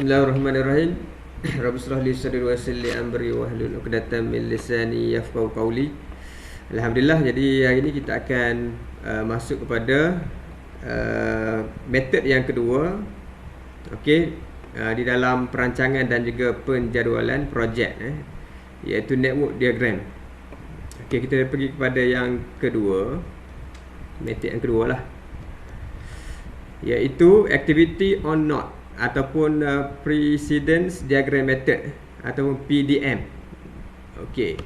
Bismillahirrahmanirrahim. Rabbi shrah li sadri wa yassir li amri wahlul 'uqdatam min lisani yafqahu qawli. Alhamdulillah, jadi hari ini kita akan masuk kepada metod yang kedua. Okey, di dalam perancangan dan juga penjadualan projek, iaitu network diagram. Okey, kita pergi kepada yang kedua. Metod yang kedua lah, iaitu activity on node ataupun precedence diagram method ataupun PDM. Okey.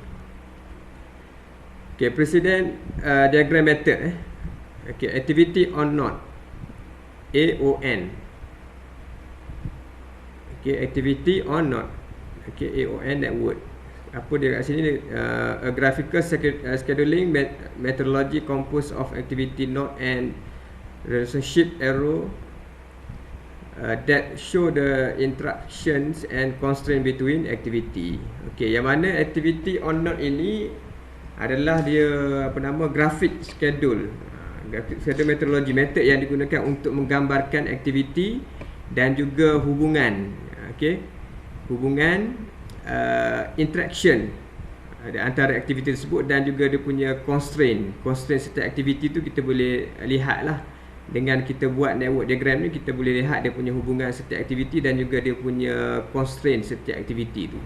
Okey, precedence diagram method Okey, activity on node, AON. Okey, activity on node. Okey, AON network. Apa dia kat sini? A graphical scheduling methodology composed of activity node and relationship arrow that show the interactions and constraint between activity. Okey, yang mana activity on node ini adalah dia graphic schedule. Graphic schedule methodology, method yang digunakan untuk menggambarkan aktiviti dan juga hubungan. Okey, hubungan interaction antara aktiviti tersebut dan juga dia punya constraint setiap aktiviti tu kita boleh lihatlah. Dengan kita buat network diagram ni, kita boleh lihat dia punya hubungan setiap aktiviti dan juga dia punya constraint setiap aktiviti tu.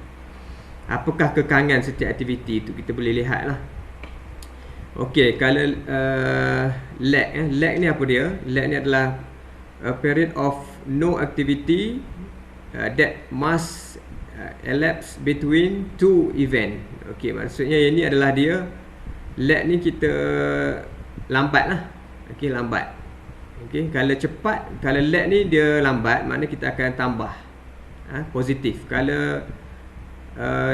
Apakah kekangan setiap aktiviti tu, kita boleh lihat lah. Okey, kalau lag ni apa dia? Lag ni adalah a period of no activity that must elapse between two event. Okey, maksudnya ini adalah dia lag ni kita lambat lah. Okey, lambat. Okey, kalau cepat, kalau lag ni dia lambat, maknanya kita akan tambah positif. Kalau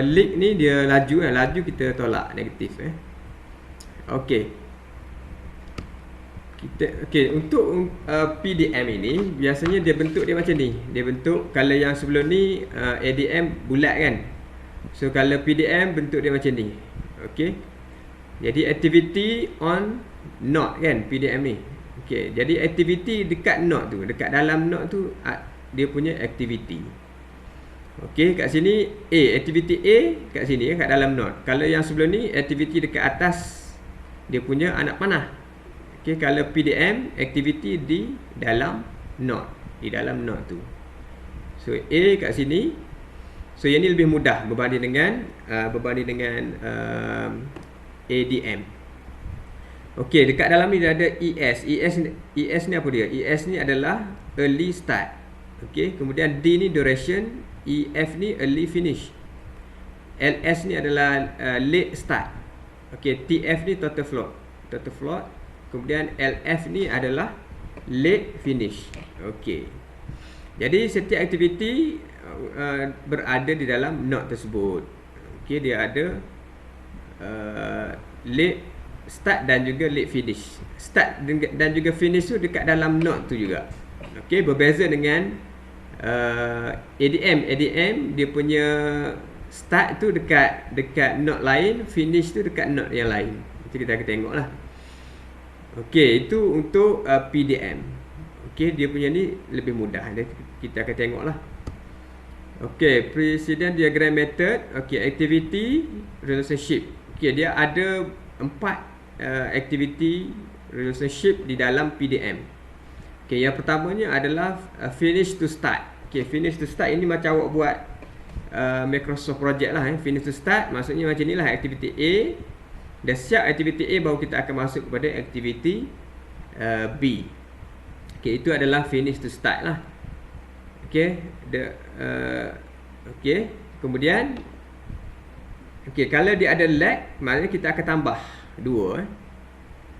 leak ni dia laju, laju kita tolak negatif. Okey. Untuk PDM ini biasanya dia bentuk dia macam ni. Dia bentuk, kalau yang sebelum ni ADM bulat kan. So kalau PDM bentuk dia macam ni. Okey. Jadi activity on node kan PDM ni. Okey, jadi aktiviti dekat node tu, dekat dalam node tu dia punya aktiviti. Okey, kat sini aktiviti A kat sini kat dalam node. Kalau yang sebelum ni aktiviti dekat atas dia punya anak panah. Okey, kalau PDM aktiviti di dalam node, di dalam node tu. So A kat sini. So yang ni lebih mudah berbanding dengan ADM. Okey, dekat dalam ni dia ada ES. ES ni apa dia? ES ni adalah early start. Okey, kemudian D ni duration, EF ni early finish. LS ni adalah late start. Okey, TF ni total float. Kemudian LF ni adalah late finish. Okey. Jadi setiap aktiviti berada di dalam node tersebut. Okey, dia ada late start dan juga late finish. Start dan juga finish tu dekat dalam node tu juga. Okey, berbeza dengan ADM. ADM dia punya start tu dekat node lain, finish tu dekat node yang lain. Nanti kita akan tengoklah. Okey, itu untuk PDM. Okey, dia punya ni lebih mudah. Kita akan tengoklah. Okey, precedent diagram method. Okey, activity relationship. Okey, dia ada 4 activity relationship di dalam PDM. Okey, yang pertamanya adalah finish to start. Okey, finish to start ini macam awak buat Microsoft project lah. Finish to start maksudnya macam inilah activity A. Dah siap activity A, baru kita akan masuk kepada activity B. Okey, itu adalah finish to start lah. Okey, okey, kemudian kalau dia ada lag, maknanya kita akan tambah 2.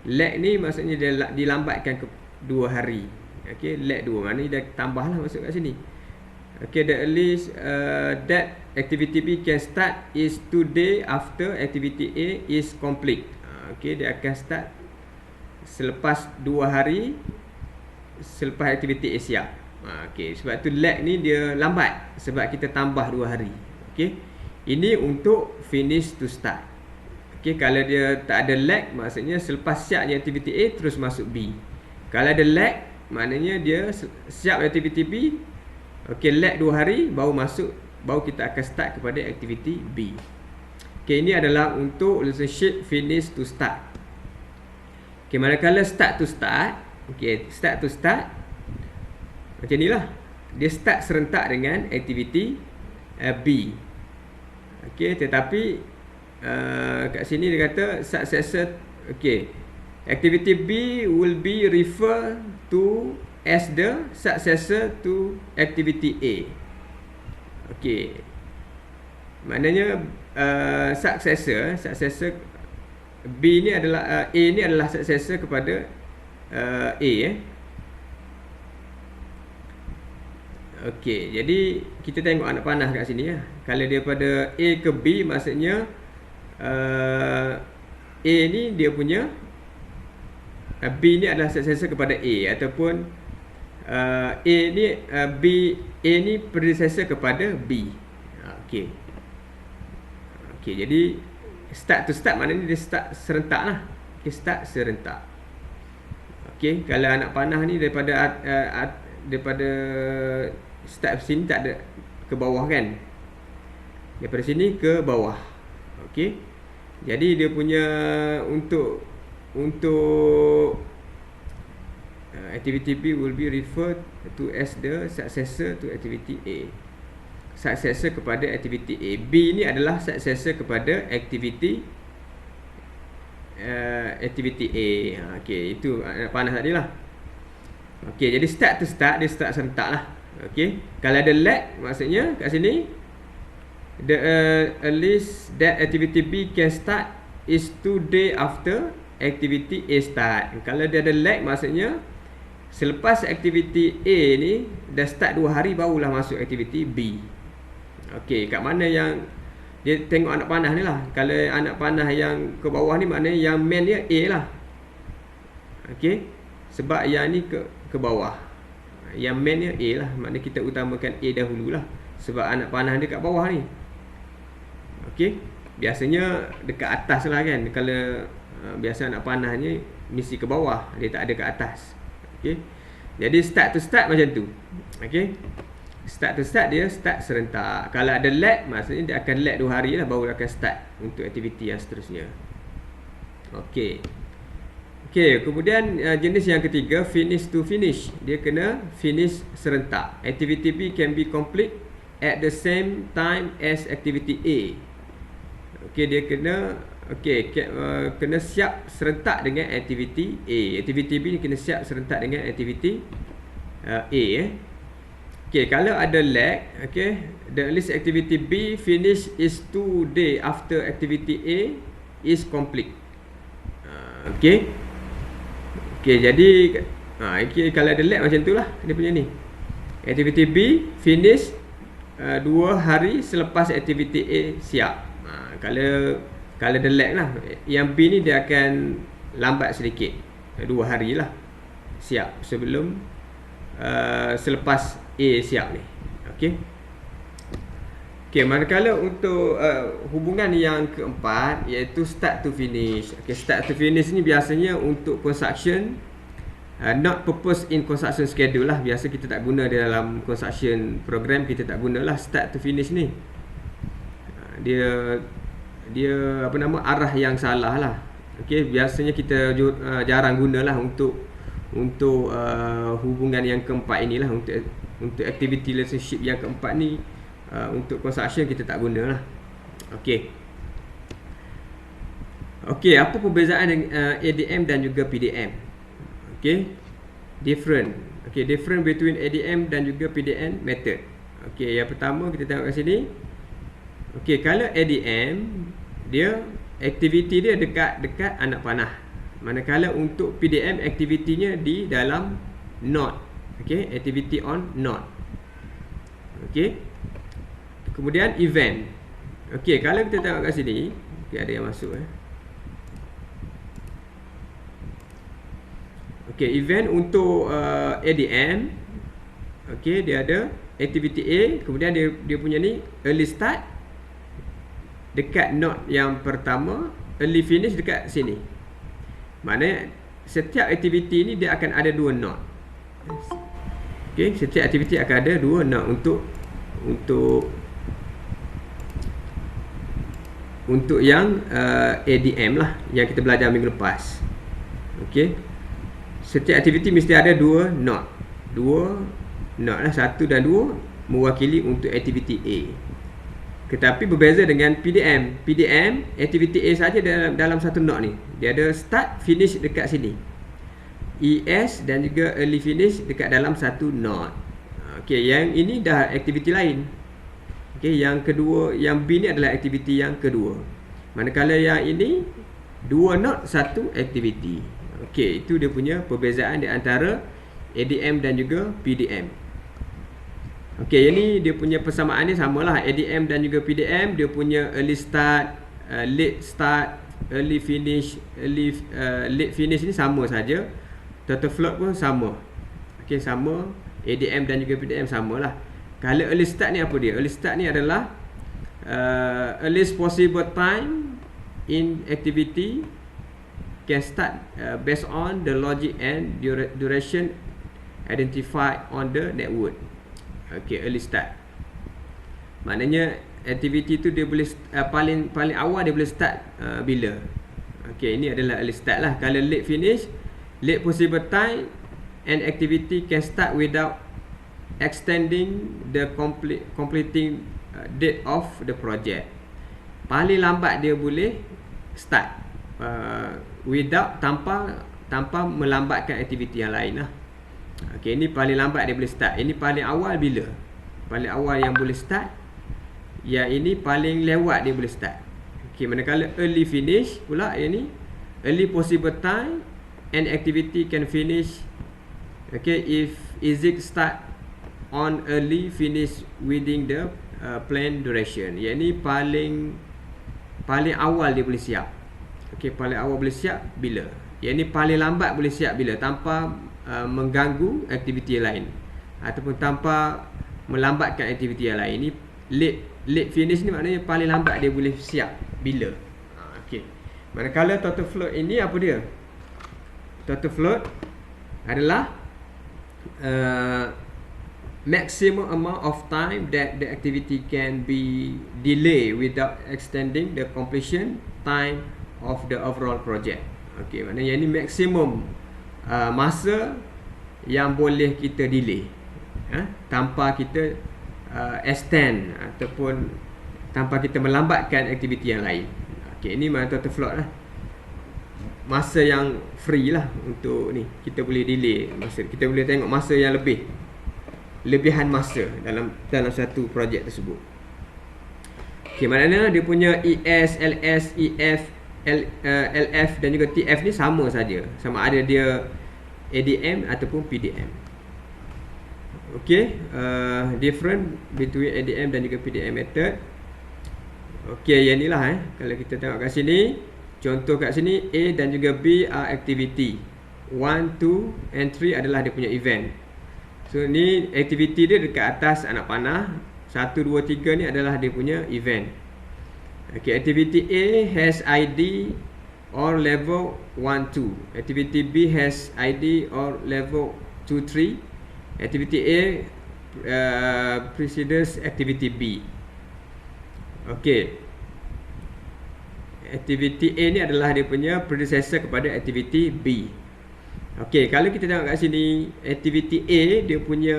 Lag ni maksudnya dia dilambatkan ke 2 hari. Okey, lag 2 maknanya dia tambahlah masuk kat sini. Okey, the earliest that activity B can start is 2 days after activity A is complete. Okey, dia akan start selepas 2 hari selepas aktiviti A siap. Okey, sebab tu lag ni dia lambat sebab kita tambah 2 hari. Okey, ini untuk finish to start. Okey, kalau dia tak ada lag, maksudnya selepas siapnya aktiviti A terus masuk B. Kalau ada lag, maknanya dia siap aktiviti B, Okey, lag 2 hari baru kita akan start kepada aktiviti B. Okey, ini adalah untuk relationship finish to start. Okey, manakala start to start, okey, start to start macam inilah. Dia start serentak dengan aktiviti B. Okey, tetapi kat sini dia kata successor, okey, activity B will be referred to as the successor to activity A. Okey, maknanya successor B ni adalah A ni adalah successor kepada A. Okey, jadi kita tengok anak panah kat sini ya. Kalau daripada A ke B, maksudnya A ni dia punya, B ni adalah successor kepada A, ataupun A ni A ni predecessor kepada B. Okey. Okey, jadi start to start maknanya dia start serentak lah. Okey, start serentak. Okey, kalau anak panah ni daripada start sini tak ada ke bawah kan. Daripada sini ke bawah. Okey. Jadi dia punya untuk activity B will be referred to as the successor to activity A. Successor kepada activity A. B ni adalah successor kepada activity A. Okey, itu panah tadi lah. Okey, jadi start to start, dia start serentak lah. Okey, kalau ada lag, maksudnya kat sini the earliest that activity B can start is 2 days after activity A start. Kalau dia ada lag, maksudnya selepas aktiviti A ni dah start 2 hari barulah masuk aktiviti B. Okey, kat mana yang dia tengok anak panah ni lah. Kalau anak panah yang ke bawah ni maknanya yang main dia A lah. Okey, sebab yang ni ke bawah. Yang main dia A lah. Maknanya kita utamakan A dahululah, sebab anak panah dia kat bawah ni. Okey, biasanya dekat atas lah kan. Kalau biasa anak panahnya mesti ke bawah, dia tak ada ke atas. Okey, jadi start to start macam tu. Okey, start to start dia start serentak. Kalau ada lag, maksudnya dia akan lag 2 hari lah baru akan start untuk aktiviti yang seterusnya. Okey. Okey, kemudian jenis yang ketiga, finish to finish. Dia kena finish serentak. Activity B can be complete at the same time as activity A. Okey, dia kena kena siap serentak dengan aktiviti A. Aktiviti B ni kena siap serentak dengan aktiviti A. Okey, kalau ada lag, okey, the earliest activity B finish is 2 days after activity A is complete. Okey. Okey, jadi kalau ada lag macam tu lah dia punya ni. Activity B finish 2 hari selepas aktiviti A siap. Kalau ada lag lah, yang B ni dia akan lambat sedikit, 2 hari lah siap sebelum selepas A siap ni. Okey. Okey, manakala untuk hubungan yang keempat, iaitu start to finish. Okey, start to finish ni biasanya untuk construction, not purpose in construction schedule lah. Biasa kita tak guna dalam construction program, kita tak gunalah start to finish ni. Dia arah yang salah lah. Okey, biasanya kita jarang gunalah untuk hubungan yang keempat inilah, untuk activity relationship yang keempat ni. Untuk construction kita tak gunalah. Okey. Okey, apa perbezaan dengan ADM dan juga PDM? Okey, different. Okey, different between ADM dan juga PDM method. Okey, yang pertama kita tengok kat sini. Okey, kalau ADM dia aktiviti dia dekat anak panah. Manakala untuk PDM aktivitinya di dalam node. Okey, activity on node. Okey. Kemudian event. Okey, kalau kita tengok kat sini, okey, ada yang masuk Okey, event untuk ADM. Okey, dia ada activity A, kemudian dia punya ni early start dekat node yang pertama, early finish dekat sini. Maknanya setiap aktiviti ni dia akan ada 2 node. Okey, setiap aktiviti akan ada 2 node untuk yang ADM lah yang kita belajar minggu lepas. Okey. Setiap aktiviti mesti ada 2 node. 2 node lah, 1 dan 2 mewakili untuk aktiviti A. Tetapi berbeza dengan PDM. PDM aktiviti A saja dalam satu node ni. Dia ada start, finish dekat sini. ES dan juga early finish dekat dalam satu node. Okey, yang ini dah aktiviti lain. Okey, yang kedua, yang B ni adalah aktiviti yang kedua. Manakala yang ini 2 node, 1 aktiviti. Okey, itu dia punya perbezaan di antara ADM dan juga PDM. Okey, ini dia punya persamaan ni samalah. ADM dan juga PDM dia punya early start, late start, early finish, late finish ni sama saja. Total float pun sama. Okey, sama. ADM dan juga PDM samalah. Kalau early start ni apa dia? Early start ni adalah earliest possible time in activity can start based on the logic and duration identified on the network. Okey, early start. Maknanya aktiviti tu dia boleh paling awal dia boleh start bila. Okey, ini adalah early start lah. Kalau late finish, late possible time and activity can start without extending the completing date of the project. Paling lambat dia boleh start without tanpa melambatkan aktiviti yang lain lah. Okey, ini paling lambat dia boleh start. Ini paling awal bila? Paling awal yang boleh start. Yang ini paling lewat dia boleh start. Okey, manakala early finish pula yang ni early possible time and activity can finish. Okay, if exit start on early finish within the planned duration. Yang ni paling awal dia boleh siap. Okey, paling awal boleh siap bila? Yang ni paling lambat boleh siap bila? Tanpa mengganggu aktiviti yang lain ataupun tanpa melambatkan aktiviti yang lain. Ini late finish ni maknanya paling lambat dia boleh siap bila. Okey. Manakala total float ini apa dia? Total float adalah maximum amount of time that the activity can be delayed without extending the completion time of the overall project. Okey, maknanya ini maksimum masa yang boleh kita delay tanpa kita extend ataupun tanpa kita melambatkan aktiviti yang lain. Okey, ini mana total float lah. Masa yang free lah untuk ni. Kita boleh delay masa. Kita boleh tengok masa yang lebihan masa dalam satu projek tersebut. Okey, maknanya dia punya ES, LS, EF, LF dan juga TF ni sama saja. Sama ada dia ADM ataupun PDM. Okey, different between ADM dan juga PDM method. Okey, yang inilah kalau kita tengok kat sini, contoh kat sini A dan juga B are activity. 1, 2 and 3 adalah dia punya event. So ni activity dia dekat atas anak panah. 1, 2, 3 ni adalah dia punya event. Okay, activity A has ID or level 1, 2. Activity B has ID or level 2, 3. Activity A precedes activity B. Okay, activity A ni adalah dia punya predecessor kepada activity B. Okay, kalau kita tengok kat sini, activity A dia punya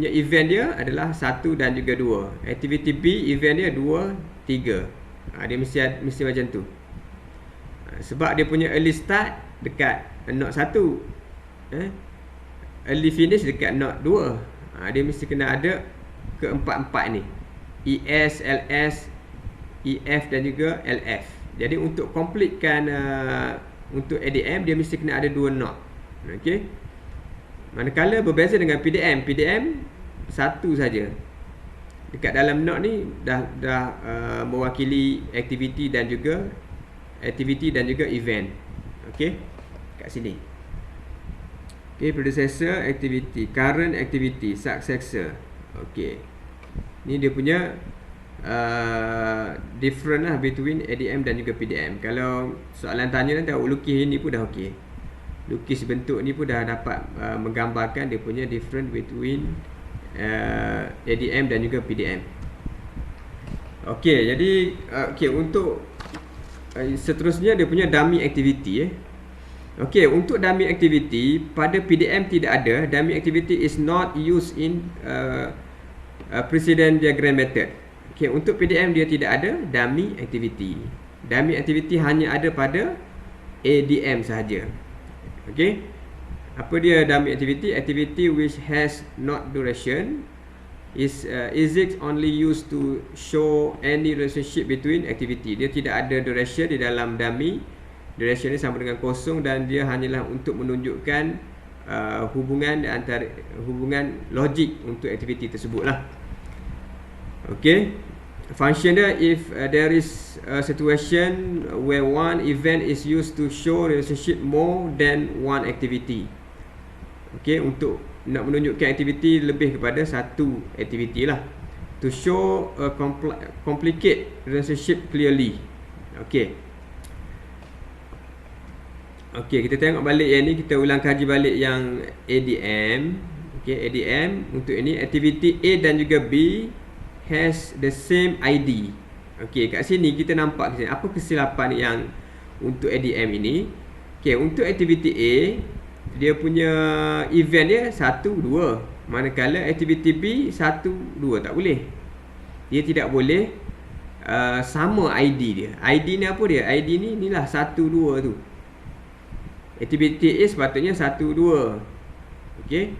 event dia adalah 1 dan juga 2. Activity B event dia 2, 3. Dia mesti macam tu. Sebab dia punya early start dekat node 1. Early finish dekat node 2. Dia mesti kena ada keempat-empat ni. ES, LS, EF dan juga LF. Jadi untuk completekan untuk ADM dia mesti kena ada 2 node. Okey. Manakala berbeza dengan PDM, PDM satu saja. Dekat dalam node ni dah mewakili activity dan juga event. Okey. Kat sini. Okey, predecessor activity, current activity, successor. Okey. Ni dia punya different lah between ADM dan juga PDM. Kalau soalan tanya nanti awak lukis ini pun dah okey. lukis bentuk ni pun dah dapat menggambarkan dia punya difference between ADM dan juga PDM. Okey, jadi untuk seterusnya dia punya dummy activity. Okey, untuk dummy activity pada PDM tidak ada. Dummy activity is not used in precedent diagram method. Okey, untuk PDM dia tidak ada dummy activity. Dummy activity hanya ada pada ADM sahaja. Okey. Apa dia dummy activity? Activity which has not duration is it only used to show any relationship between activity. Dia tidak ada duration di dalam dummy. Duration ni sama dengan kosong dan dia hanyalah untuk menunjukkan hubungan antara hubungan logik untuk aktiviti tersebut lah. Okey. Function dia, if there is a situation where one event is used to show relationship more than one activity. Okey, untuk nak menunjukkan aktiviti lebih kepada satu aktiviti lah. To show a complicate relationship clearly. Okey. Okey, kita tengok balik yang ni, kita ulang kaji balik yang ADM. Okey, ADM untuk ini aktiviti A dan juga B has the same ID. Okey, kat sini kita nampak apa kesilapan yang untuk ADM ini. Okey, untuk aktiviti A dia punya event dia 1, 2. Manakala aktiviti B 1, 2 tak boleh. Dia tidak boleh sama ID dia. ID ni apa dia? ID ni inilah 1, 2 tu. Aktiviti A sepatutnya 1, 2. Okey.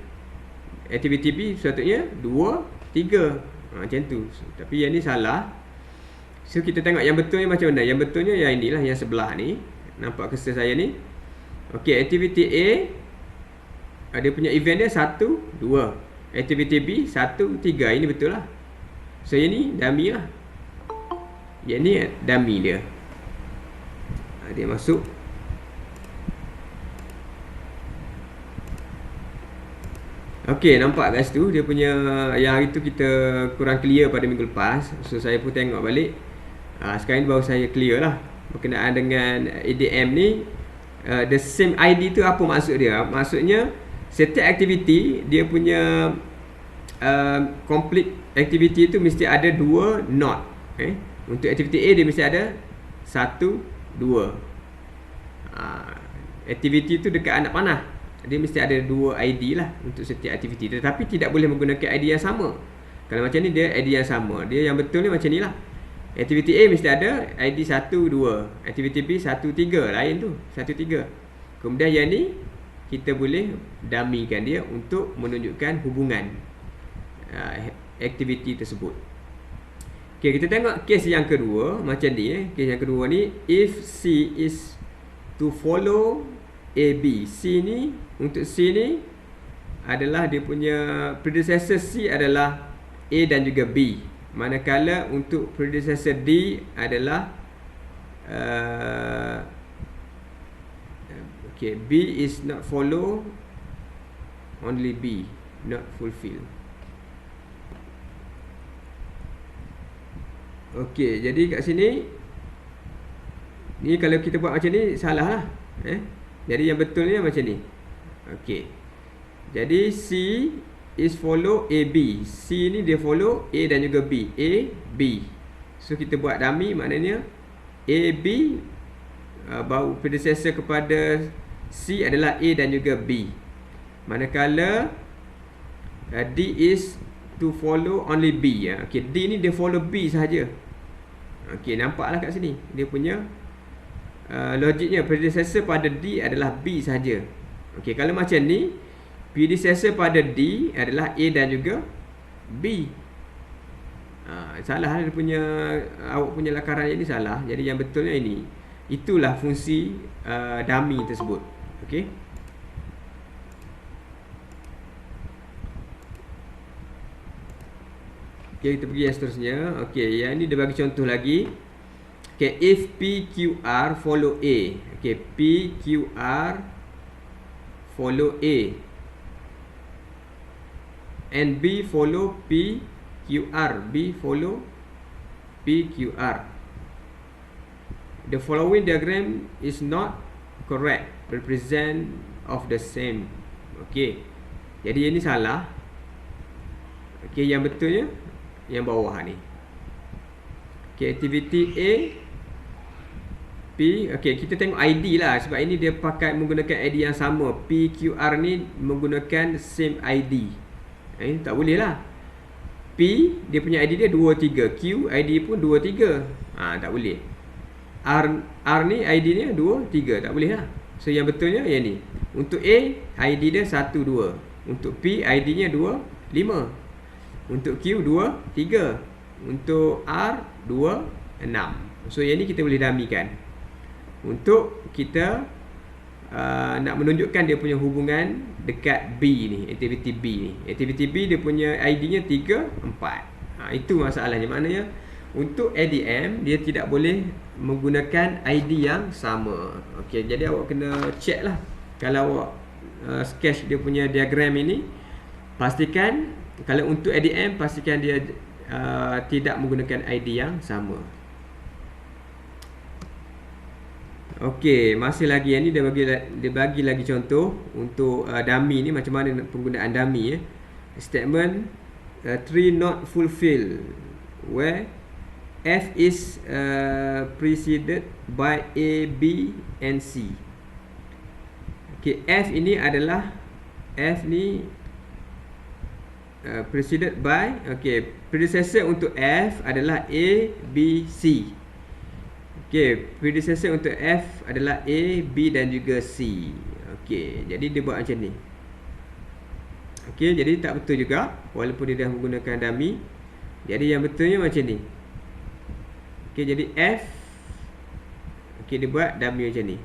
Aktiviti B sepatutnya 2, 3. Macam tu. Tapi yang ni salah. So kita tengok yang betulnya macam mana. Yang betulnya yang inilah, yang sebelah ni. Nampak cursor saya ni. Okey, aktiviti A dia punya event dia 1, 2. Aktiviti B 1, 3. Ini betul lah. So yang ni dummy lah. Yang ni dummy dia. Dia masuk. Okey, nampak kat situ dia punya yang hari tu kita kurang clear pada minggu lepas. So saya pun tengok balik. Sekarang ni baru saya clear lah berkenaan dengan ADM ni. The same ID tu apa maksud dia? Maksudnya setiap aktiviti dia punya complete activity tu mesti ada 2 not. Untuk aktiviti A dia mesti ada 1, 2. Aktiviti tu dekat anak panah. Dia mesti ada 2 ID lah untuk setiap aktiviti. Tetapi tidak boleh menggunakan ID yang sama. Kalau macam ni dia ID yang sama. Dia yang betul ni macam ni lah. Aktiviti A mesti ada ID 1, 2. Aktiviti B 1, 3. Lain tu 1, 3. Kemudian yang ni kita boleh dummykan dia untuk menunjukkan hubungan aktiviti tersebut. Okay, kita tengok kes yang kedua. Macam ni kes yang kedua ni, if C is to follow AB. C ni, untuk C ni adalah dia punya predecessor C adalah A dan juga B. Manakala untuk predecessor D adalah B is not follow, only B not fulfill. Okey, jadi kat sini ni kalau kita buat macam ni salah lah. Jadi yang betulnya macam ni. Okey. Jadi C is follow AB. C ni dia follow A dan juga B. A, B. So kita buat dummy, maknanya AB baru predecessor kepada C adalah A dan juga B. Manakala D is to follow only B. Okey, D ni dia follow B sahaja. Okey, nampaklah kat sini. Dia punya logiknya predecessor pada D adalah B sahaja. Okey, kalau macam ni predecessor pada D adalah A dan juga B. Salah dia punya, awak punya lakaran ini salah. Jadi yang betulnya ini. Itulah fungsi dummy tersebut. Okey. Okey, kita pergi yang seterusnya. Okey, yang ni dia bagi contoh lagi. Okay, if PQR follow A. Okay, PQR follow A and B follow PQR. B follow PQR. The following diagram is not correct, represent of the same. Okey. Jadi ini salah. Okey, yang betulnya yang bawah ni. Okey, activity A P. Okey, kita tengok ID lah sebab ini dia pakai menggunakan ID yang sama. PQR ni menggunakan same ID. Tak boleh lah. P dia punya ID dia 23, Q ID pun 23. Tak boleh. R ni ID dia 23, tak boleh lah. So yang betulnya yang ni. Untuk A ID dia 1 2. Untuk P ID nya 2 5. Untuk Q 2 3. Untuk R 2 6. So yang ni kita boleh damikan. Untuk kita nak menunjukkan dia punya hubungan dekat B ni, activity B ni. Activity B dia punya ID nya 3 4. Itu masalahnya. Maknanya untuk ADM dia tidak boleh menggunakan ID yang sama. Okey, jadi awak kena check lah. Kalau awak sketch dia punya diagram ini, pastikan kalau untuk ADM pastikan dia tidak menggunakan ID yang sama. Okey, masih lagi yang ni dia bagi lagi contoh untuk dummy ni, macam mana penggunaan dummy. Statement 3 not fulfilled where F is preceded by A, B and C. Okey, F ini adalah F ni preceded by, okey, predecessor untuk F adalah A, B, C. Okey, predecessor untuk F adalah A, B dan juga C. Okey, jadi dia buat macam ni. Okey, jadi tak betul juga walaupun dia dah menggunakan dummy. Jadi yang betulnya macam ni. Okey, jadi F, okey, dia buat dummy macam ni.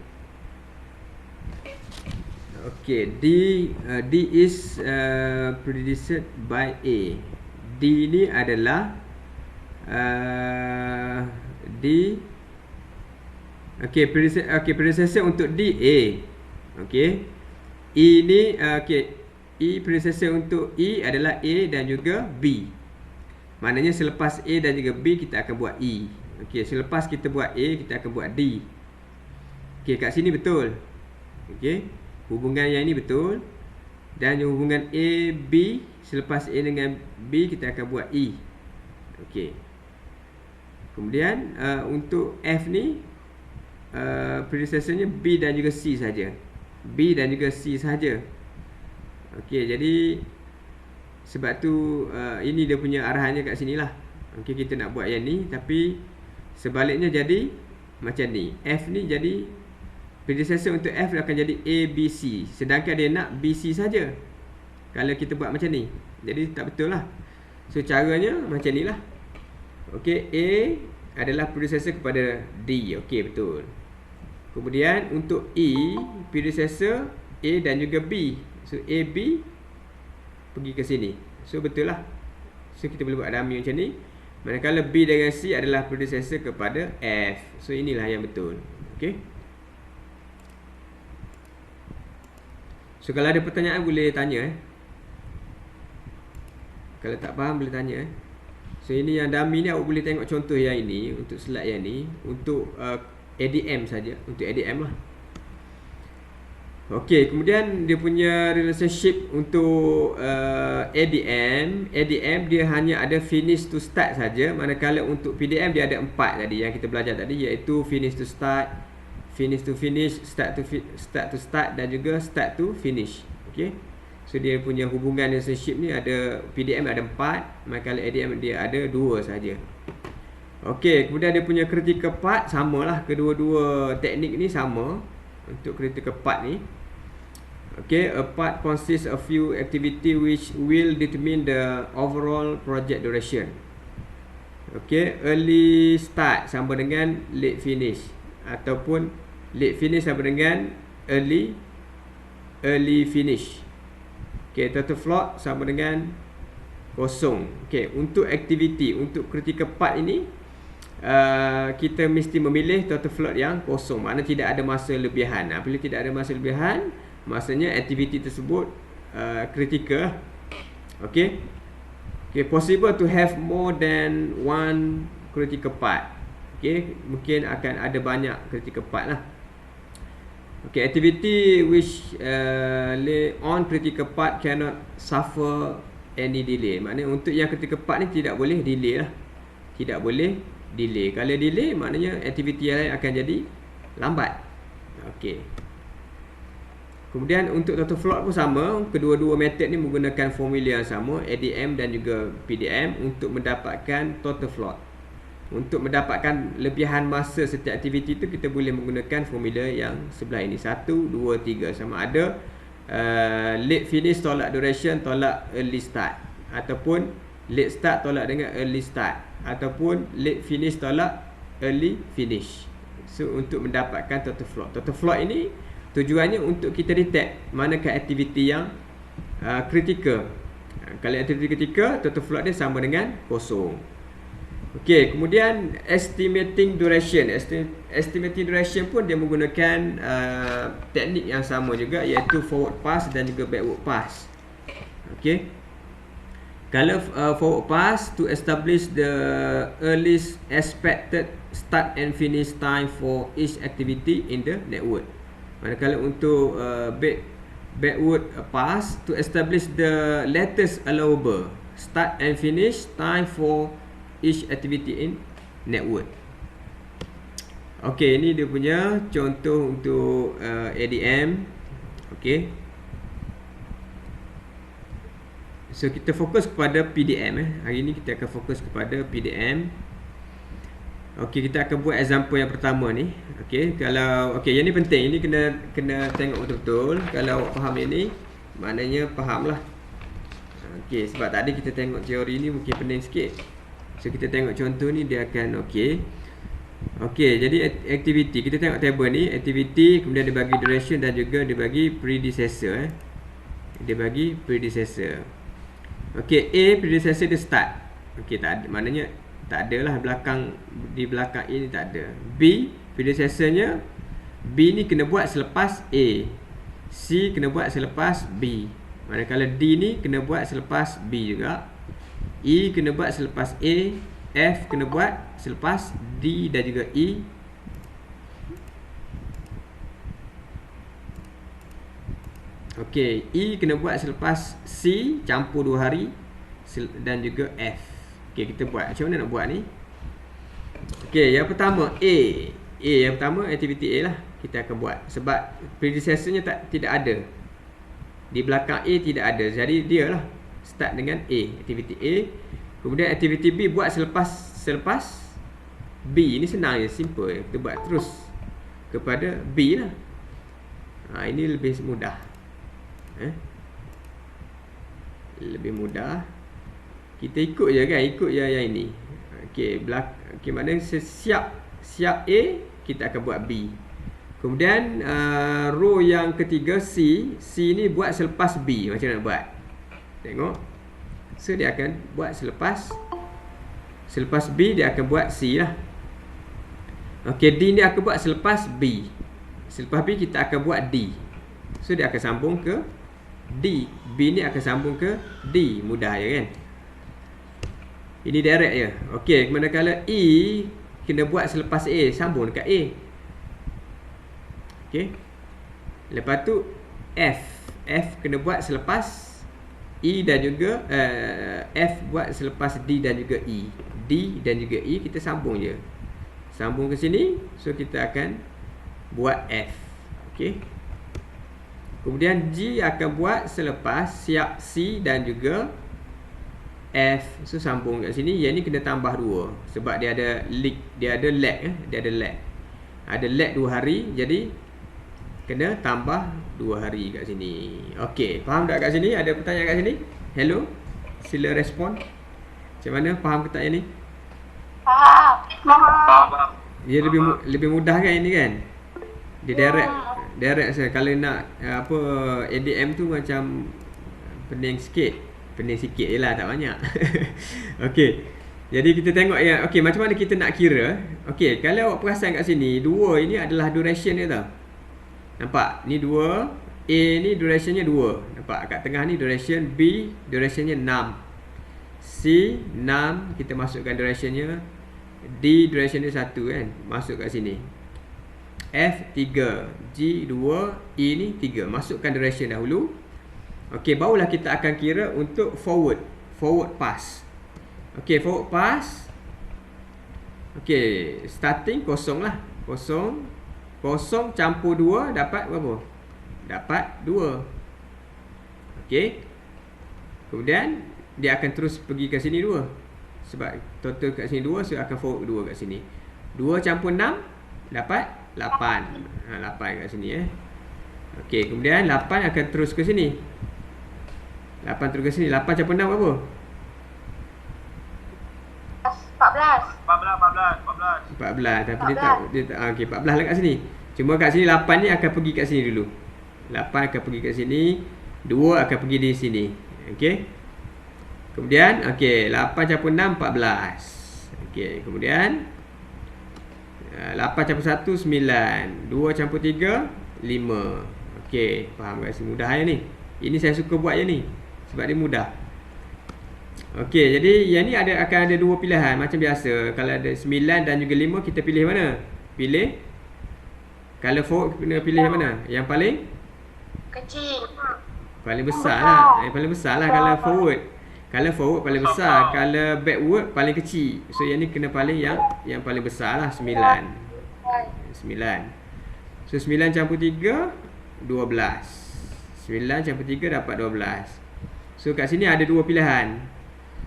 Okey, D is predecessor by A. D ni adalah D. Okey, predecessor untuk D A. Okey. E ni E predecessor untuk E adalah A dan juga B. Maknanya selepas A dan juga B kita akan buat E. Okey, selepas kita buat A kita akan buat D. Okey, kat sini betul. Okey. Hubungan yang ini betul. Dan hubungan A B, selepas A dengan B kita akan buat E. Okey. Kemudian untuk F ni predecessornya B dan juga C saja. B dan juga C saja. Okey, jadi sebab tu ini dia punya arahannya kat sini lah. Okey, kita nak buat yang ni, tapi sebaliknya jadi macam ni. F ni jadi predecessor untuk F akan jadi A, B, C. Sedangkan dia nak B, C saja. Kalau kita buat macam ni, jadi tak betul lah. So caranya macam ni lah. Okey, A adalah predecessor kepada D. Okey, betul. Kemudian untuk E, predecessor A dan juga B. So A, B pergi ke sini. So betul lah. So kita boleh buat dummy macam ni. Manakala B dengan C adalah predecessor kepada F. So inilah yang betul. Okey. So kalau ada pertanyaan boleh tanya. Kalau tak faham boleh tanya. So ini yang dummy ni awak boleh tengok contoh yang ini. Untuk slide yang ni, untuk ADM saja, untuk ADM lah. Okey, kemudian dia punya relationship untuk ADM dia hanya ada finish to start saja. Manakala untuk PDM dia ada 4 tadi yang kita belajar tadi, iaitu finish to start, finish to finish, start to start dan juga start to finish. Okey. So dia punya hubungan relationship ni ada, PDM ada 4, manakala ADM dia ada 2 saja. Okey, kemudian dia punya critical path samalah, kedua-dua teknik ni sama untuk critical path ni. Okey, a path consists of few activity which will determine the overall project duration. Okey, early start sama dengan late finish, ataupun late finish sama dengan early finish. Okey, total float sama dengan kosong. Okey, untuk activity, untuk critical path ini kita mesti memilih total float yang kosong, maknanya tidak ada masa lebihan. Bila tidak ada masa lebihan, maksudnya aktiviti tersebut critical. Okay. Okay, possible to have more than one critical path. Okay, mungkin akan ada banyak critical path lah. Okay, activity which lay on critical part cannot suffer any delay. Maknanya untuk yang critical part ni tidak boleh delay lah. Tidak boleh delay. Kalau delay maknanya aktiviti yang lain akan jadi lambat. Okey. Kemudian untuk total float pun sama. Kedua-dua method ni menggunakan formula yang sama, ADM dan juga PDM, untuk mendapatkan total float. Untuk mendapatkan lebihan masa setiap aktiviti tu, kita boleh menggunakan formula yang sebelah ini. 1, 2, 3. Sama ada late finish tolak duration tolak early start, ataupun late start tolak dengan early start, ataupun late finish tolak early finish. So untuk mendapatkan total float. Total float ini tujuannya untuk kita detect manakah aktiviti yang critical. Kalau aktiviti critical, total float dia sama dengan kosong. Okey, kemudian estimating duration. Estimating duration pun dia menggunakan teknik yang sama juga, iaitu forward pass dan juga backward pass. Okey. Kalau forward pass, to establish the earliest expected start and finish time for each activity in the network. Manakala untuk backward pass, to establish the latest allowable start and finish time for each activity in network. Okey, ini dia punya contoh untuk ADM. Okey. So kita fokus kepada PDM. Hari ini kita akan fokus kepada PDM. Okey, kita akan buat example yang pertama ni. Okey, kalau yang ni penting. Ini kena tengok betul-betul. Kalau awak faham yang ni, maknanya fahamlah. Okey, sebab tadi kita tengok teori ni mungkin pening sikit. So kita tengok contoh ni, dia akan okey. Okey, jadi activity, kita tengok table ni, activity, kemudian dia bagi duration dan juga dia bagi predecessor. Dia bagi predecessor. Okey, A predecessor dia start. Okey, tak ada, maknanya tak ada lah di belakang A ni tak ada. B predecessornya, B ni kena buat selepas A. C kena buat selepas B. Manakala D ni kena buat selepas B juga. E kena buat selepas A. F kena buat selepas D dan juga E. Okey, E kena buat selepas C campur 2 hari dan juga F. Okey, kita buat. Macam mana nak buat ni? Okey, yang pertama A. Yang pertama aktiviti A lah kita akan buat, sebab predecessornya tidak ada. Di belakang A tidak ada. Jadi dia lah start dengan A, aktiviti A. Kemudian aktiviti B buat selepas B. Ini senang je, simple. Kita buat terus kepada B lah. Ini lebih mudah. Lebih mudah. Kita ikut je kan, ikut je yang ini. Okey, maknanya siap A, kita akan buat B. Kemudian row yang ketiga C ni buat selepas B. Macam mana nak buat? Tengok. So dia akan buat selepas B, dia akan buat C lah. Okey, D ni akan buat selepas B. Selepas B kita akan buat D. So dia akan sambung ke D. B ni akan sambung ke D. Mudah je kan? Ini direct je. Okey, manakala E kena buat selepas A, sambung dekat A. Okey. Lepas tu F kena buat selepas E dan juga F buat selepas D dan juga E. D dan juga E kita sambung je. Sambung ke sini. So kita akan buat F. Okey. Kemudian G akan buat selepas siap C dan juga F. So sambung kat sini. Yang ni kena tambah 2 sebab dia ada lag. Dia ada lag. Ada lag 2 hari. Jadi kena tambah 2 hari kat sini. Okey, faham tak kat sini? Ada pertanyaan kat sini? Hello? Sila respon. Macam mana? Faham pertanyaan ni? Faham. Dia lebih mudah kan ini kan? Dia direct saya. Kalau nak ADM tu macam pening sikit je lah, tak banyak. Okey. Jadi kita tengok ya. Okey, macam mana kita nak kira? Okey, kalau awak perasan kat sini, 2 ini adalah duration dia tau. Nampak? Ni 2. A ni durationnya 2. Nampak? Kat tengah ni duration. B durationnya 6. C 6. Kita masukkan durationnya. D durationnya 1 kan. Masuk kat sini. F 3, G 2, E ni 3. Masukkan duration dahulu. Okey, barulah kita akan kira untuk forward pass. Okey, forward pass. Okey, starting kosong lah. Kosong campur 2 dapat berapa? Dapat 2. Okey. Kemudian dia akan terus pergi ke sini 2. Sebab total kat sini 2, so akan forward 2 kat sini. 2 campur 6 dapat 8. 8 kat sini Okey, kemudian 8 akan terus ke sini. 8 terus ke sini. 8 campur 6 berapa? 14. Tapi dia tak okey, 14 lah kat sini. Cuma kat sini 8 ni akan pergi kat sini dulu. 8 akan pergi kat sini, 2 akan pergi di sini. Okey. Kemudian okey, 8 campur 6 14. Okey, kemudian 8 campur 1 9, 2 campur 3 5. Okey, faham guys? Mudah ya ni. Ini saya suka buat je ni sebab dia mudah. Okey, jadi yang ni akan ada dua pilihan macam biasa. Kalau ada 9 dan juga 5, kita pilih mana? Pilih. Kalau forward kena pilih yang mana? Yang paling kecil. paling besar lah. Yang paling besar lah kalau forward. Kalau forward paling besar, kalau backward paling kecil. So yang ni kena paling yang paling besar lah, 9. 9. So 9 campur 3 12. 9 campur 3 dapat 12. So kat sini ada dua pilihan.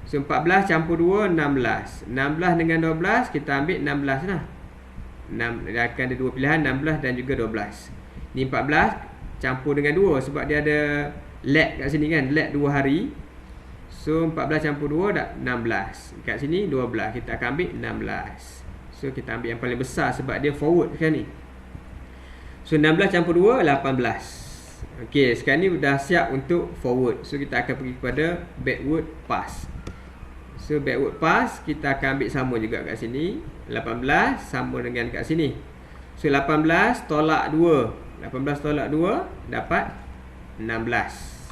So 14 campur 2 16. 16 dengan 12 kita ambil 16 lah. 6 dia akan ada dua pilihan, 16 dan juga 12. Ni 14 campur dengan 2 sebab dia ada lag kat sini kan, lag 2 hari. So 14 campur 2 dah 16. Kat sini 12, kita akan ambil 16. So kita ambil yang paling besar sebab dia forward kan ni. So 16 campur 2 18. Okey, sekarang ni dah siap untuk forward. So kita akan pergi kepada backward pass. So backward pass kita akan ambil sama juga kat sini. 18 sama dengan kat sini. So 18 tolak 2. 18 tolak 2 dapat 16.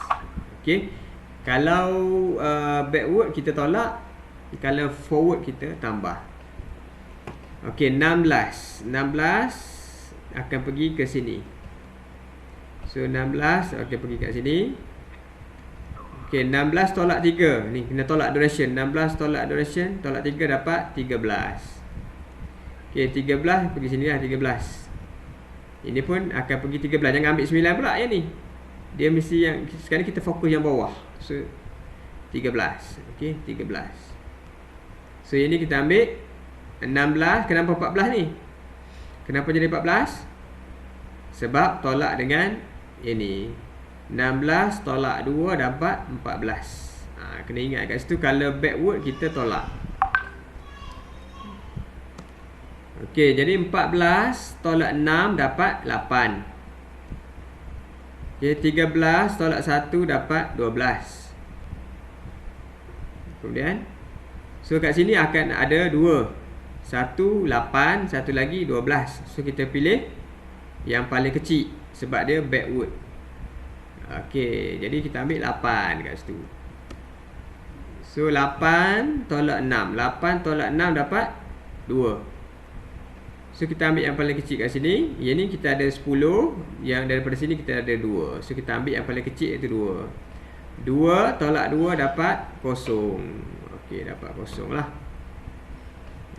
Okey. Kalau backward kita tolak, kalau forward kita tambah. Okey, 16 akan pergi ke sini. So 16 okey pergi kat sini. Okey, 16 tolak 3. Ni kena tolak duration. 16 tolak duration, tolak 3 dapat 13. Okey, 13 pergi sini lah 13. Ini pun akan pergi 13. Jangan ambil 9 pula yang ni. Dia mesti yang sekarang kita fokus yang bawah. So 13. Okey, 13. So ini kita ambil 16. Kenapa 14 ni? Kenapa jadi 14? Sebab tolak dengan ini. 16 tolak 2 dapat 14. Kena ingat kat situ kalau backward kita tolak. Okey, jadi 14 tolak 6 dapat 8. Okey, 13 tolak 1 dapat 12. Kemudian so kat sini akan ada 2. 1 8, satu lagi 12. So kita pilih yang paling kecil sebab dia backward. Okey, jadi kita ambil 8 kat situ. So 8 tolak 6. 8 tolak 6 dapat 2. So kita ambil yang paling kecil kat sini. Yang ni kita ada 10. Yang daripada sini kita ada 2. So kita ambil yang paling kecil iaitu 2. 2 tolak 2 dapat 0. Okey, dapat 0 lah.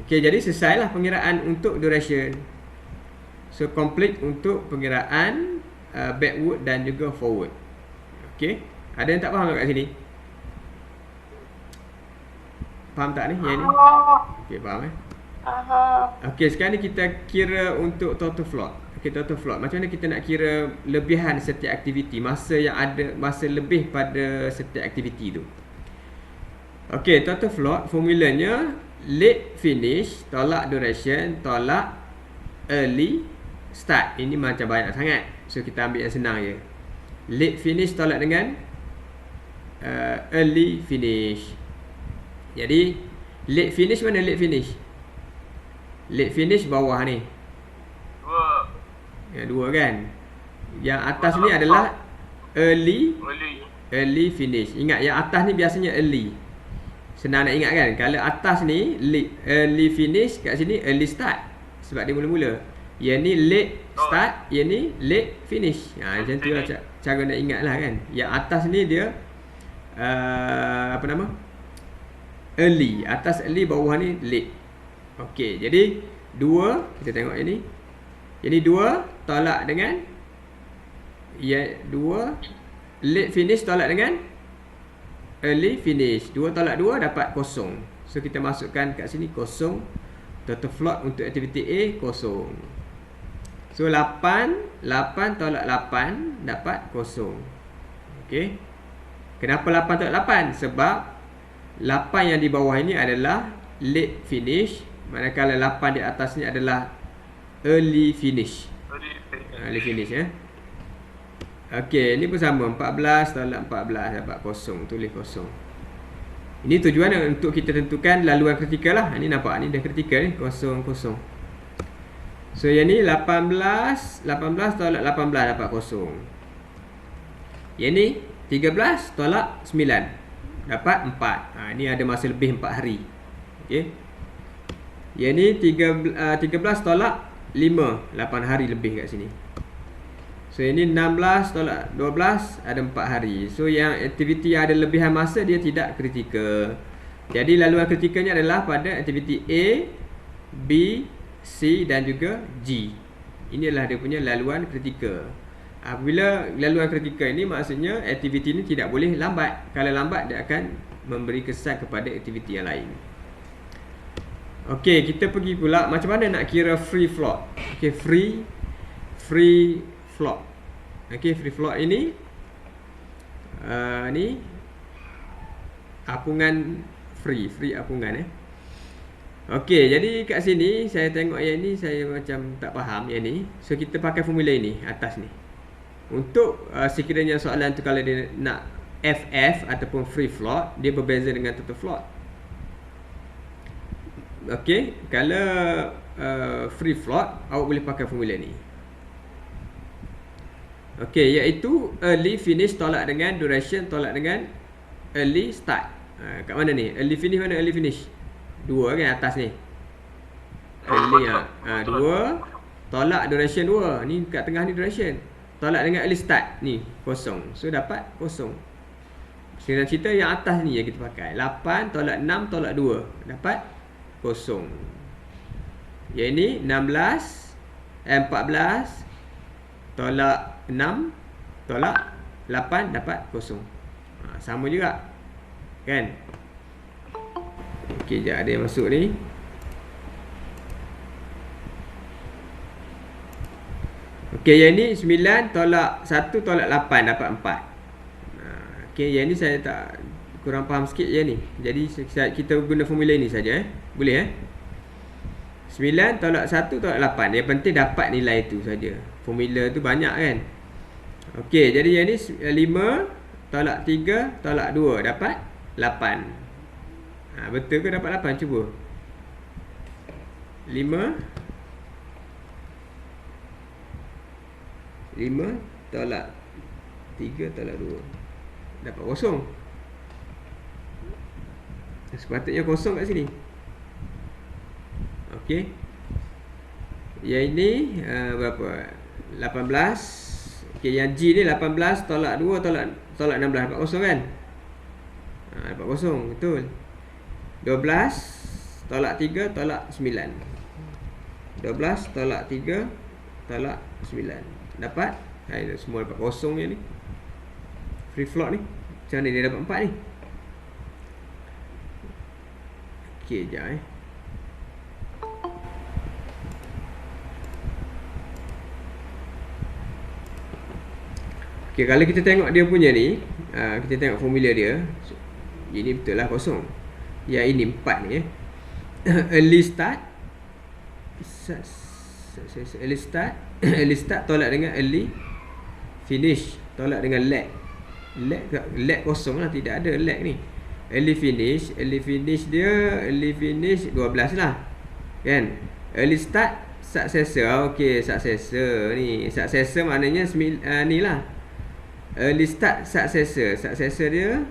Okey, jadi selesailah pengiraan untuk duration. So complete untuk pengiraan backward dan juga forward. Okey, ada yang tak faham kat sini? Faham tak ni yang ni? Okey, faham Okey, sekarang ni kita kira untuk total float. Okey, total float. Macam mana kita nak kira lebihan setiap aktiviti, masa yang ada, masa lebih pada setiap aktiviti tu. Okey, total float formulanya late finish tolak duration tolak early start. Ini macam banyak sangat. So kita ambil yang senang je. Late finish tolak dengan early finish. Jadi late finish mana late finish? Late finish bawah ni. 2. Ya, 2 kan. Yang atas ni adalah early finish. Ingat yang atas ni biasanya early. Senang nak ingat kan. Kalau atas ni early finish, kat sini early start sebab dia mula-mula. Yang ni late start, yang ni late finish. Macam tu lah cara nak ingat lah kan. Yang atas ni dia apa nama? Early. Atas early, bawah ni late. Okey, jadi 2, kita tengok yang ni. Jadi 2 tolak dengan 2 late finish tolak dengan early finish. 2 tolak 2 dapat kosong. So kita masukkan kat sini kosong. Total float untuk aktiviti A kosong. So 8 tolak 8 dapat kosong. Okey. Kenapa 8 tolak 8? Sebab 8 yang di bawah ini adalah late finish, manakala 8 di atas ni adalah early finish. Early finish ya. Okey, ini pun sama. 14 tolak 14 dapat kosong. Tulis kosong. Ini tujuan untuk kita tentukan laluan kritikal lah. Ini nampak ni dah kritikal ni. Kosong, kosong. So yang ni 18 tolak 18 dapat kosong. Yang ni 13 tolak 9 dapat 4. Ini ada masa lebih 4 hari. Okey. Yang ni 13 tolak 5, 8 hari lebih kat sini. So ini 16 tolak 12 ada 4 hari. So yang aktiviti yang ada lebihan masa dia tidak kritikal. Jadi laluan kritikalnya adalah pada aktiviti A, B, C dan juga G. Inilah dia punya laluan kritikal. Apabila laluan kritikal ini, maksudnya aktiviti ini tidak boleh lambat. Kalau lambat, dia akan memberi kesan kepada aktiviti yang lain. Okey, kita pergi pula macam mana nak kira free float. Okey, free float. Okey, free float ini ni apungan free apungan Okey, jadi kat sini saya tengok yang ni saya macam tak faham yang ni. So kita pakai formula ini atas ni. Untuk sekiranya soalan tu kalau dia nak FF ataupun free float, dia berbeza dengan total float. Okey, kalau free float awak boleh pakai formula ni. Okey, iaitu early finish tolak dengan duration tolak dengan early start. Kat mana ni? Early finish mana early finish? 2 kan atas ni. Early 2 tolak duration 2. Ni kat tengah ni duration. Tolak dengan early start ni kosong. So dapat kosong. Sekarang cerita yang atas ni yang kita pakai. 8 tolak 6 tolak 2 dapat kosong. Yang ni 14 tolak 6 tolak 8 dapat kosong. Sama juga kan. Okey, sekejap ada yang masuk ni. Okey, yang ni 9 tolak 1 tolak 8 dapat 4. Okey, yang ni saya tak kurang faham sikit yang ni. Jadi kita guna formula ni saja Boleh 9 tolak 1 tolak 8. Yang penting dapat nilai tu saja. Formula tu banyak kan. Okey, jadi yang ni 5 tolak 3 tolak 2 dapat 8. Betul ke dapat 8? Cuba. 5 tolak 3 tolak 2 dapat kosong. Sepatutnya kosong kat sini. Okey. Yang ini berapa? 18. Okey, yang G ni 18 tolak 2 tolak 16 dapat kosong kan? Dapat kosong, betul. 12 tolak 3 tolak 9. 12 tolak 3 tolak 9 dapat semua dapat kosong je ni. Free float ni. Macam mana dia dapat 4 ni? Okey, sekejap Okey, kalau kita tengok dia punya ni, kita tengok formula dia. Ini betul lah kosong. Yang ini 4 ni early start early start tolak dengan early finish tolak dengan lag kosong lah, tidak ada lag ni. Early finish dia 12 lah kan. Early start successor. Okey, successor ni. Successor maknanya ni lah. Early start successor dia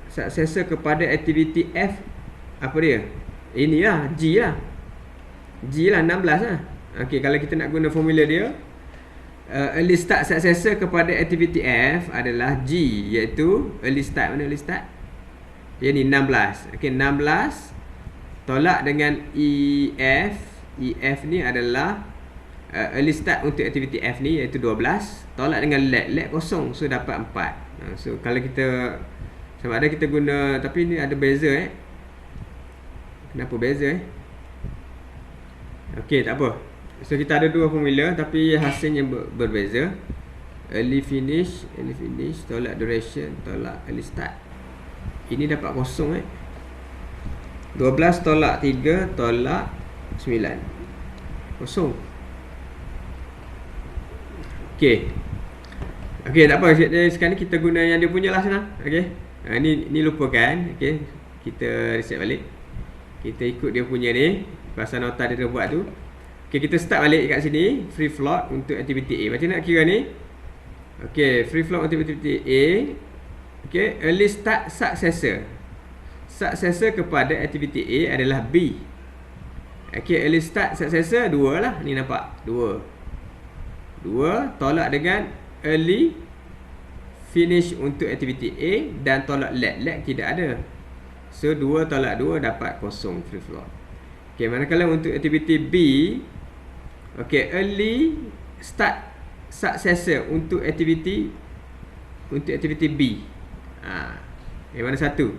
successor kepada aktiviti F. Apa dia? inilah G lah. G lah 16 lah. Okey, kalau kita nak guna formula dia, early start successor kepada aktiviti F adalah G, iaitu early start. Mana early start? Dia ni 16. Okey, 16 tolak dengan EF. EF ni adalah early start untuk aktiviti F ni, iaitu 12. Tolak dengan let kosong, so dapat 4. So kalau kita sama ada kita guna, tapi ni ada beza Kenapa beza Okey, tak apa. So kita ada dua formula tapi hasilnya berbeza. Early finish tolak duration tolak early start. Ini dapat kosong 12 tolak 3 tolak 9. Kosong. Okey, tak apa. Sekarang ni kita guna yang dia punya lah senang. Okey. Ni lupakan. Okey. Kita reset balik. Kita ikut dia punya ni. Pasal nota dia dah buat tu. Okey, kita start balik kat sini. Free float untuk aktiviti A. Macam nak kira ni? Okey, free float untuk aktiviti A. Okey, early start successor. Successor kepada aktiviti A adalah B. Okey, early start successor 2 lah. Ni nampak? 2 tolak dengan early finish untuk aktiviti A dan tolak let tidak ada. So 2 tolak 2 dapat kosong, free float. Okey, manakala untuk aktiviti B, okey, early start successor untuk aktiviti B. Yang mana satu?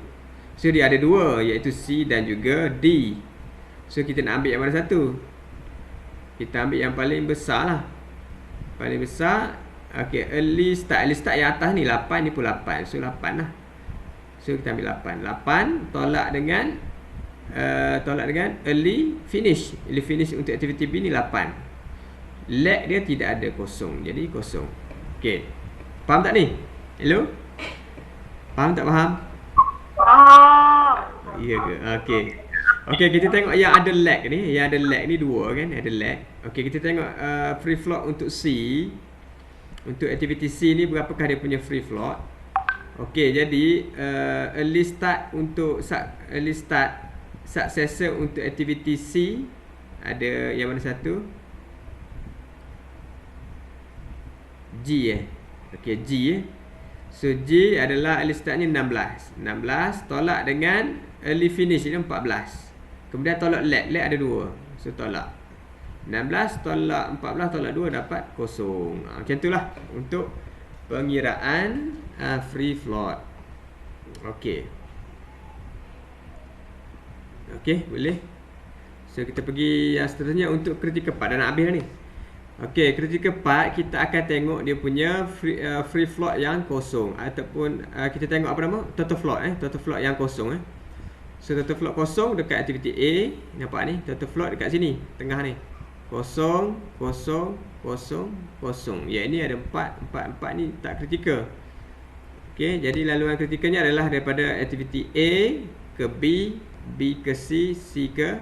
So dia ada 2, iaitu C dan juga D. So kita nak ambil yang mana satu? Kita ambil yang paling besar lah. Paling besar. Okey, early start yang atas ni 8, ni pun 8. So 8 lah. So kita ambil 8. 8 tolak dengan early finish. Early finish untuk aktiviti B ni 8. Let dia tidak ada, kosong. Jadi kosong. Okey. Faham tak ni? Hello? Faham tak faham? Ya ke? Okey. Okey, kita tengok yang ada lag ni. Yang ada lag ni 2 kan? Ada lag. Okey, kita tengok free float untuk C. Untuk aktiviti C ni berapakah dia punya free float? Okey, jadi early start untuk early start successor untuk aktiviti C ada yang mana satu? G Okey, G So G adalah early startnya 16. 16 tolak dengan early finish ni 14. Kemudian tolak let ada 2. So tolak 16 tolak 14 tolak 2 dapat kosong. Macam itulah untuk pengiraan free float. Okey. Okey, boleh. So kita pergi yang seterusnya untuk critical part. Dah nak habis dah ni. Okey, critical part kita akan tengok dia punya free float yang kosong ataupun kita tengok apa nama? Total float total float yang kosong So total float kosong dekat aktiviti A. Nampak ni? Total float dekat sini, tengah ni. Kosong, kosong, kosong, kosong. Ya, ini ada 4. 4 ni tak kritikal. Okey, jadi laluan kritikalnya adalah daripada aktiviti A ke B, B ke C, C ke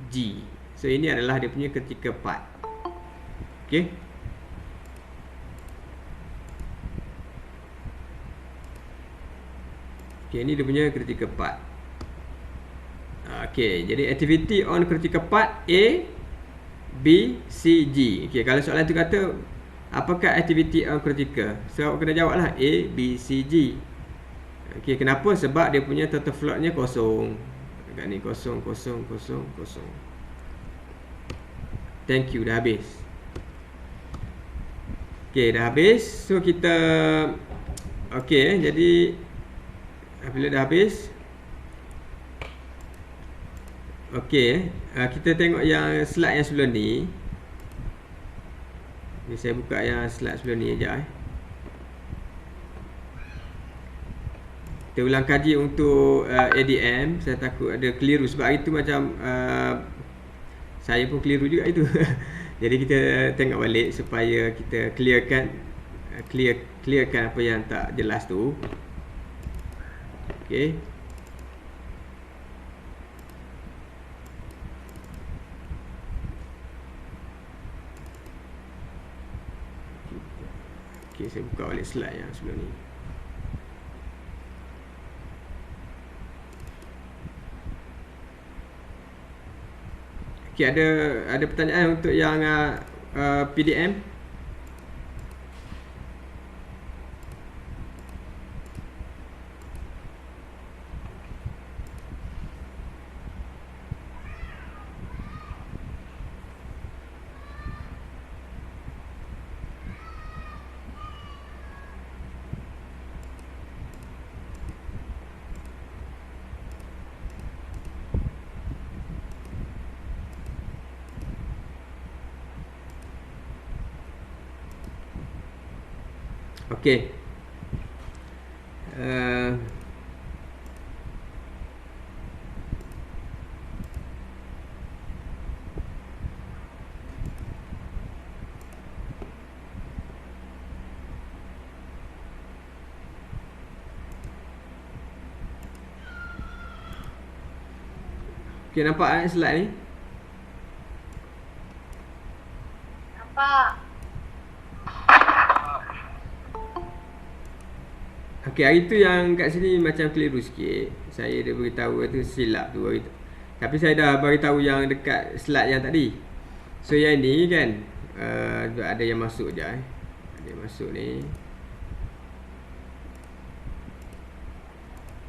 G. So ini adalah dia punya critical part. Okey. Okey, ini dia punya critical part. Okey, jadi activity on critical part A, B, C, G. Okey, kalau soalan tu kata apakah activity on critical? So kena jawablah A, B, C, G. Okey, kenapa? Sebab dia punya total floatnya kosong. Dekat ni kosong, kosong, kosong, kosong. Thank you, dah habis. Okey, dah habis. So kita jadi bila dah habis, kita tengok yang slide yang sebelum ni. Ni saya buka yang slide sebelum ni sekejap Kita ulang kaji untuk ADM. Saya takut ada keliru sebab itu macam saya pun keliru juga itu. Jadi kita tengok balik supaya kita clearkan apa yang tak jelas tu. Okey. Okey, saya buka balik slide yang sebelum ni. Okey, ada pertanyaan untuk yang PDM? Okey. Okey, nampak slide ni? Nampak. Okey, hari tu yang kat sini macam keliru sikit. Saya dah beritahu tu silap tu hari tu. Tapi saya dah beritahu yang dekat slide yang tadi. So yang ni kan ada yang masuk je Ada yang masuk ni.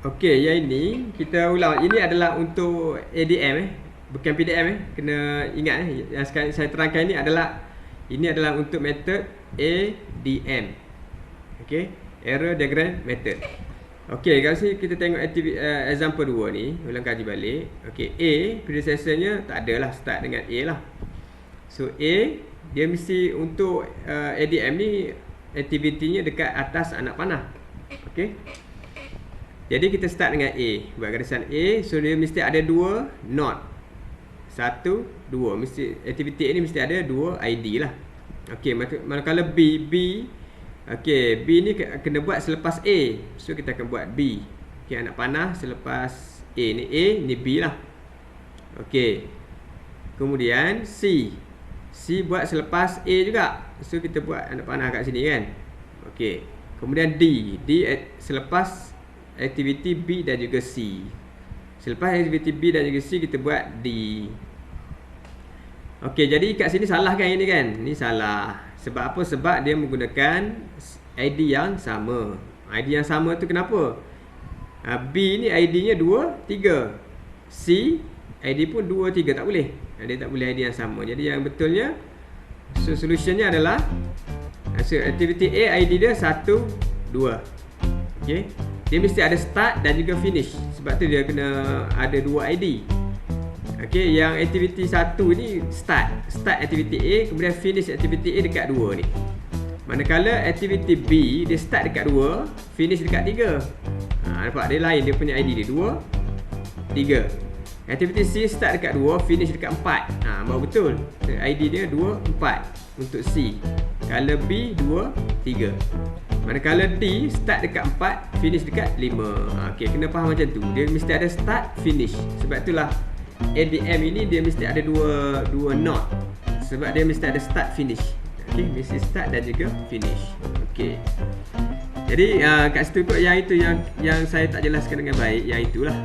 Okey, yang ini kita ulang. Ini adalah untuk ADM bukan PDM Kena ingat yang sekarang saya terangkan ini adalah untuk metod ADM. Okey. Error diagram method. Okey, kalau sini kita tengok example 2 ni, ulang kaji balik. Okey, A predecessor-nya tak adalah start dengan A lah. So A dia mesti untuk ADM ni aktivitinya dekat atas anak panah. Okey. Jadi kita start dengan A, buat garisan A, so dia mesti ada 2 not. 1 2 mesti aktiviti A ni mesti ada 2 ID lah. Okey, manakala B okey, B ni kena buat selepas A. So kita akan buat B. Okey, anak panah selepas A ni B lah. Okey. Kemudian C buat selepas A juga. So kita buat anak panah kat sini kan. Okey. Kemudian D selepas aktiviti B dan juga C. Selepas aktiviti B dan juga C kita buat D. Okey, jadi kat sini salah kan ini kan? Ni salah. Sebab apa? Sebab dia menggunakan ID yang sama. ID yang sama tu kenapa? B ni ID-nya 2, 3. C ID pun 2, 3, tak boleh. Dia tak boleh ID yang sama. Jadi yang betulnya solutionnya adalah activity A ID dia 1, 2. Okey. Dia mesti ada start dan juga finish. Sebab tu dia kena ada 2 ID. Okey, yang aktiviti 1 ni start aktiviti A, kemudian finish aktiviti A dekat 2 ni. Manakala aktiviti B dia start dekat 2, finish dekat 3. Nampak dia lain, dia punya ID dia 2, 3. Aktiviti C start dekat 2, finish dekat 4. Baru betul. ID dia 2, 4 untuk C. Kalau B 2, 3. Manakala D start dekat 4, finish dekat 5. Okey, kena faham macam tu. Dia mesti ada start, finish. Sebab itulah ADM ini dia mesti ada dua not. Sebab dia mesti ada start, finish. Okey, mesti start dan juga finish. Okey. Jadi kat situ kot yang itu yang saya tak jelaskan dengan baik, yang itulah.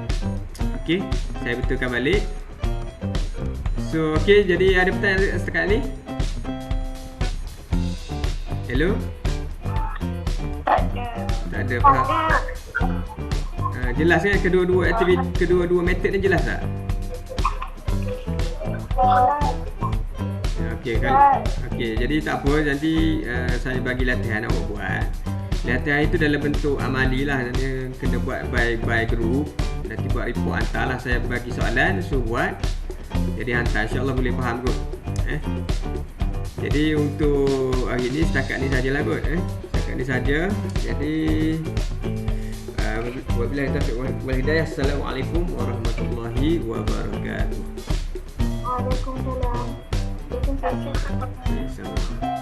Okey, saya betulkan balik. So okey, jadi ada pertanyaan setakat ni? Hello? Tak ada. Faham? Jelas kan kedua-dua metod ni jelas tak? Okey, jadi tak apa, nanti saya bagi latihan awak buat. Latihan itu dalam bentuk amali lah, nanti kena buat by group. Nanti buat report hantar lah, saya bagi soalan, so buat. Jadi hantar, insyaAllah boleh faham kot. Jadi untuk hari ni setakat ni sajalah kot. Setakat ni saja. Jadi wabillahi taufiq wal hidayah. Assalamualaikum warahmatullahi wabarakatuh. Waalaikumsalam. Waalaikumsalam.